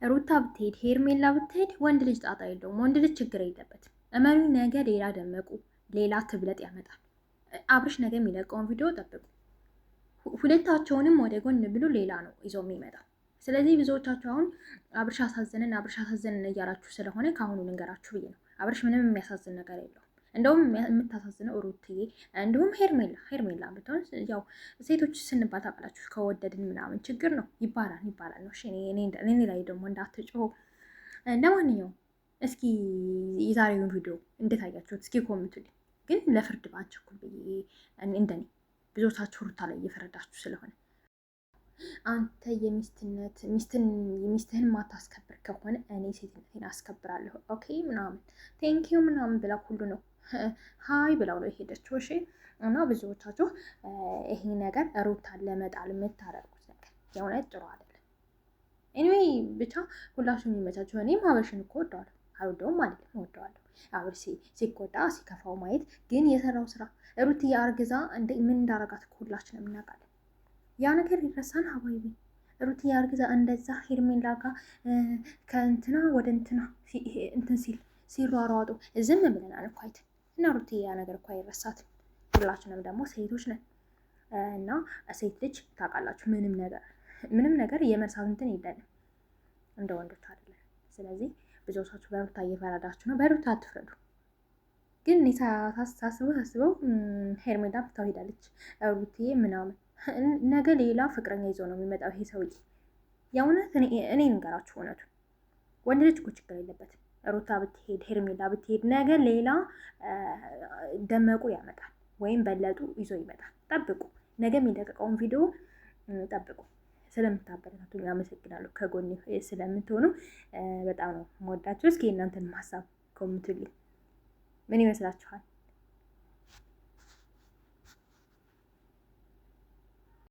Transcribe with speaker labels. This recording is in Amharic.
Speaker 1: ሩታ ብትሄድ ሄርሜላ ብትሄድ ወንድ ልጅ ጣጣ የለውም። ወንድ ልጅ ችግር የለበትም። እመኑ ነገ ሌላ ደመቁ ሌላ ትብለጥ ያመጣል። አብርሽ ነገ የሚለቀውን ቪዲዮ ጠብቁ። ሁለታቸውንም ወደ ጎን ብሎ ሌላ ነው ይዞ የሚመጣው። ስለዚህ ብዙዎቻችሁ አሁን አብርሽ አሳዘንን እያላችሁ ስለሆነ ከአሁኑ ልንገራችሁ ብዬ ነው። አብርሽ ምንም የሚያሳዝን ነገር የለውም። እንደውም የምታሳዝነው ሩትዬ እንዲሁም ሄርሜላ ብትሆን ያው ሴቶች ስንባል ታውቃላችሁ ከወደድን ምናምን ችግር ነው ይባላል ነው። እኔ ላይ ደግሞ እንዳትጮሁ። ለማንኛውም እስኪ የዛሬውን ቪዲዮ እንዴት አያችሁት? እስኪ ኮምቱልኝ። ግን ለፍርድ ባንቸኩል ብዬ እንደኔ ብዙዎቻችሁ ሩታ ላይ እየፈረዳችሁ ስለሆነ አንተ የሚስትህን ማታስከብር ከሆነ እኔ ሴትነቴን አስከብራለሁ። ኦኬ ምናምን ቴንኪዩ ምናምን ብላ ሁሉ ነው ሀይ ብላው ነው የሄደችው። እሺ እና ብዙዎቻችሁ ይሄ ነገር ሩታን ለመጣል የምታደርጉት ነገር የእውነት ጥሩ አይደለም። ኤኒዌይ ብቻ ሁላችሁም የሚመቻችሁ። እኔም አብርሽን እኮ ወደዋለሁ፣ አልወደውም አይደለም እወደዋለሁ። አብርሽ ሲጎዳ ሲከፋው ማየት ግን የሰራው ስራ ሩትዬ አርግዛ ምን እንዳረጋት ሁላችንም እናውቃለን። ያ ነገር ይረሳን ሀባይቢ። ሩትዬ አርግዛ እንደዛ ሄርሜላ ጋር ከእንትና ወደ እንትን ሲሯሯጡ ዝም ብለናል እኮ አይተን እና ሩትዬ ያ ነገር እኮ አይረሳትም። ሁላችንም ደግሞ ሴቶች ነን እና ሴት ልጅ ታውቃላችሁ ምንም ነገር የመርሳት እንትን የለንም እንደ ወንዶች አይደለም። ስለዚህ ብዙዎቻችሁ በሩታ እየፈረዳችሁ ነው። በሩታ አትፍረዱ። ግን እኔ ሳስበው ሄርሜላ ብታው ሄዳለች ሩትዬ ምናምን ነገ ሌላ ፍቅረኛ ይዞ ነው የሚመጣው ይሄ ሰውዬ። የእውነት እኔ ንገራችሁ እውነቱ ወንድ ልጅ እኮ ችግር የለበትም። ሩታ ብትሄድ ሄርሜላ ብትሄድ ነገ ሌላ ደመቁ ያመጣል ወይም በለጡ ይዞ ይመጣል። ጠብቁ፣ ነገ የሚለቀቀውን ቪዲዮ ጠብቁ። ስለምታበረታቱኝ አመሰግናለሁ። ከጎን ስለምትሆኑ በጣም ነው የምወዳችሁ። እስኪ እናንተን ሀሳብ ኮምቱልኝ። ምን ይመስላችኋል?